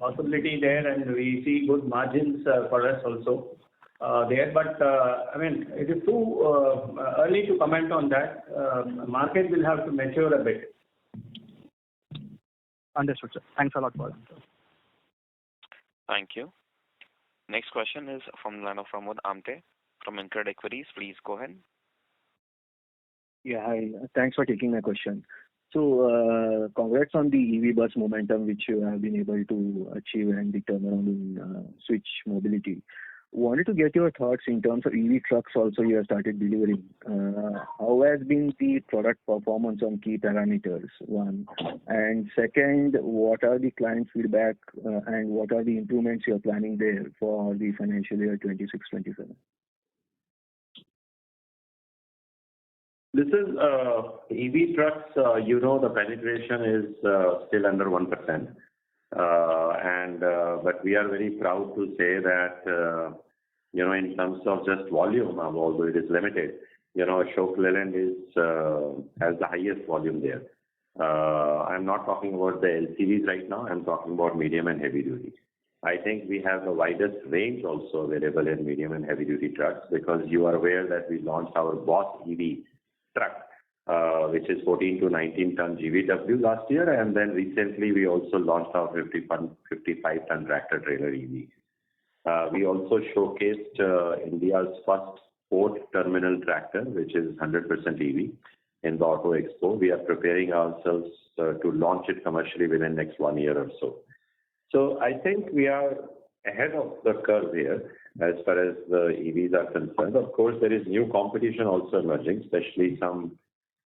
possibility there, and we see good margins for us also there. But it is too early to comment on that. Market will have to mature a bit. Understood, sir. Thanks a lot for that. Thank you. Next question is from the line of Pramod Amte from InCred Equities. Please go ahead. Yeah, hi. Thanks for taking my question. So, congrats on the EV bus momentum which you have been able to achieve and the turnaround in Switch Mobility. Wanted to get your thoughts in terms of EV trucks also you have started delivering. How has been the product performance on key parameters, one? And second, what are the client feedback and what are the improvements you are planning there for the financial year 26-27? This is EV trucks, the penetration is still under 1%. But we are very proud to say that, in terms of just volume, although it is limited, Ashok Leyland has the highest volume there. I'm not talking about the LCVs right now. I'm talking about medium and heavy duty. I think we have the widest range also available in medium and heavy duty trucks, because you are aware that we launched our Boss EV truck, which is 14 to 19 ton GVW last year, and then recently we also launched our 55 ton tractor trailer EV. We also showcased India's first port terminal tractor, which is 100% EV, in the Auto Expo. We are preparing ourselves to launch it commercially within the next 1 year or so. So I think we are ahead of the curve here as far as the EVs are concerned. Of course, there is new competition also emerging, especially some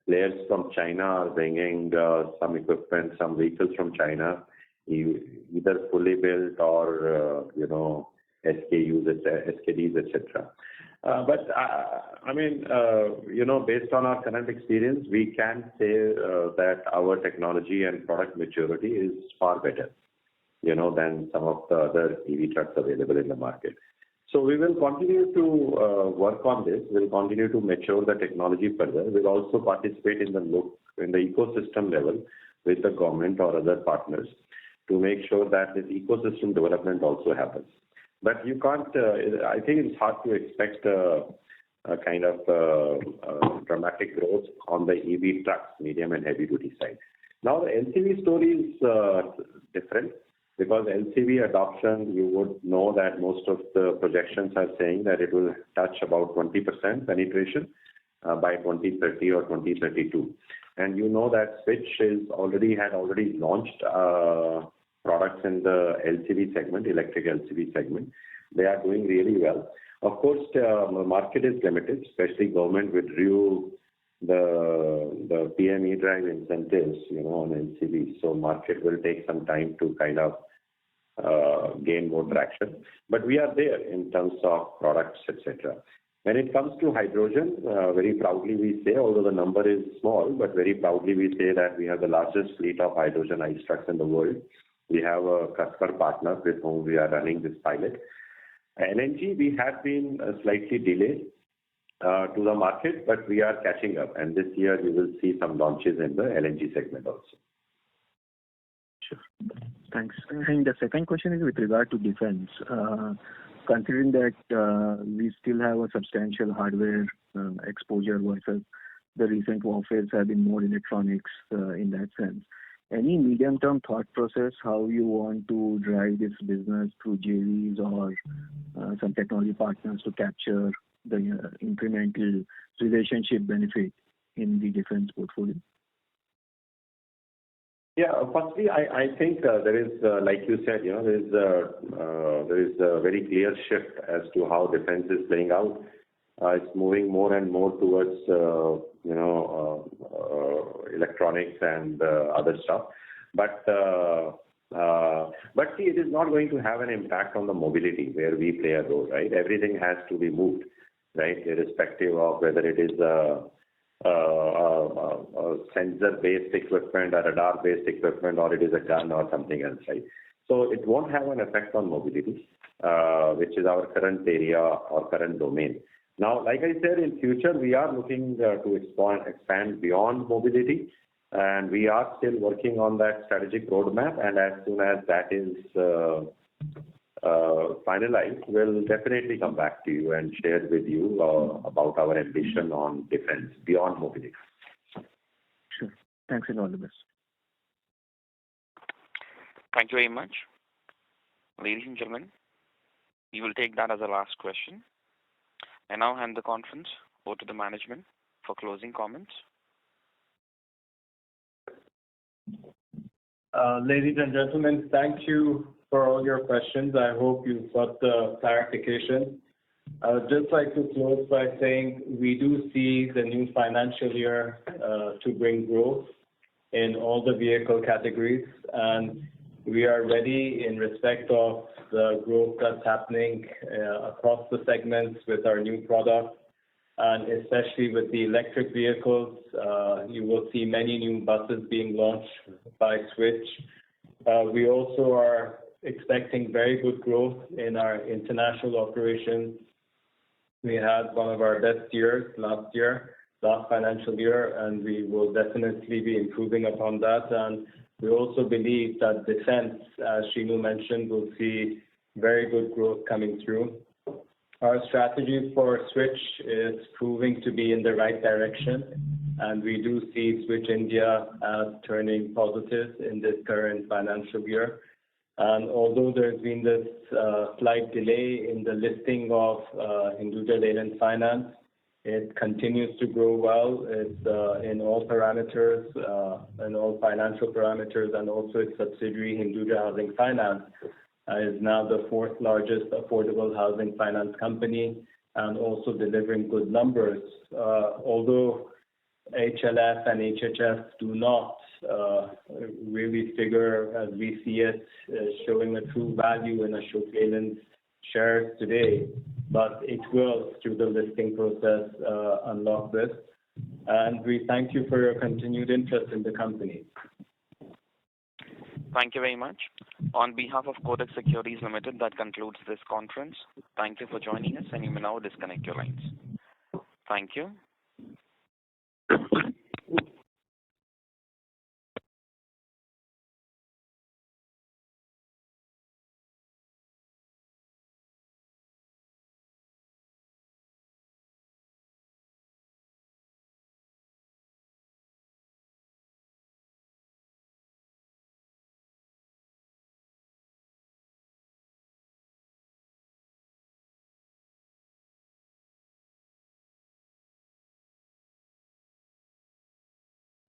players from China are bringing some equipment, some vehicles from China, either fully built or, SKDs, etc. But based on our current experience, we can say that our technology and product maturity is far better, than some of the other EV trucks available in the market. So we will continue to work on this. We'll continue to mature the technology further. We'll also participate in the ecosystem level with the government or other partners to make sure that this ecosystem development also happens. But you can't, I think it's hard to expect a kind of dramatic growth on the EV trucks, medium and heavy duty side. Now the LCV story is different, because LCV adoption, you would know that most of the projections are saying that it will touch about 20% penetration by 2030 or 2032. And that Switch had already launched products in the LCV segment, electric LCV segment. They are doing really well. Of course, the market is limited, especially government withdrew the PM E-Drive incentives, on LCV. So market will take some time to kind of gain more traction. But we are there in terms of products, etc. When it comes to hydrogen, very proudly we say, although the number is small, but very proudly we say that we have the largest fleet of hydrogen ICE trucks in the world. We have a customer partner with whom we are running this pilot. LNG, we have been slightly delayed to the market, but we are catching up. And this year we will see some launches in the LNG segment also. Sure. Thanks. And the second question is with regard to defense. Considering that we still have a substantial hardware exposure versus the recent warfares have been more electronics in that sense. Any medium-term thought process how you want to drive this business through JVs or some technology partners to capture the incremental relationship benefit in the defense portfolio? Yeah, firstly, I think there is, like you said, there is a very clear shift as to how defense is playing out. It's moving more and more towards, electronics and other stuff. But see, it is not going to have an impact on the mobility where we play a role, right? Everything has to be moved, right? Irrespective of whether it is a sensor-based equipment, a radar-based equipment, or it is a gun or something else, right? So it won't have an effect on mobility, which is our current area or current domain. Now, like I said, in future, we are looking to expand beyond mobility, and we are still working on that strategic roadmap. And as soon as that is finalized, we'll definitely come back to you and share with you about our ambition on defense beyond mobility. Sure. Thanks and all the best. Thank you very much. Ladies and gentlemen, we will take that as a last question. I now hand the conference over to the management for closing comments. Ladies and gentlemen, thank you for for all your questions. I hope you've got the clarification. I would just like to close by saying we do see the new financial year to bring growth in all the vehicle categories, and we are ready in respect of the growth that's happening across the segments with our new product, and especially with the electric vehicles. You will see many new buses being launched by Switch. We also are expecting very good growth in our international operations. We had one of our best years last financial year, and we will definitely be improving upon that. And we also believe that defense, as Shinu mentioned, will see very good growth coming through. Our strategy for Switch is proving to be in the right direction, and we do see Switch India as turning positive in this current financial year. And although there's been this slight delay in the listing of Hinduja Leyland Finance, it continues to grow well. It's in all parameters, in all financial parameters, and also its subsidiary Hinduja Housing Finance is now the fourth largest affordable housing finance company, and also delivering good numbers. Although HLF and HHF do not really figure, as we see it, showing a true value in Ashok Leyland's shares today, but it will, through the listing process, unlock this. And we thank you for your continued interest in the company. Thank you very much. On behalf of Kotak Securities Limited, that concludes this conference. Thank you for joining us, and you may now disconnect your lines. Thank you.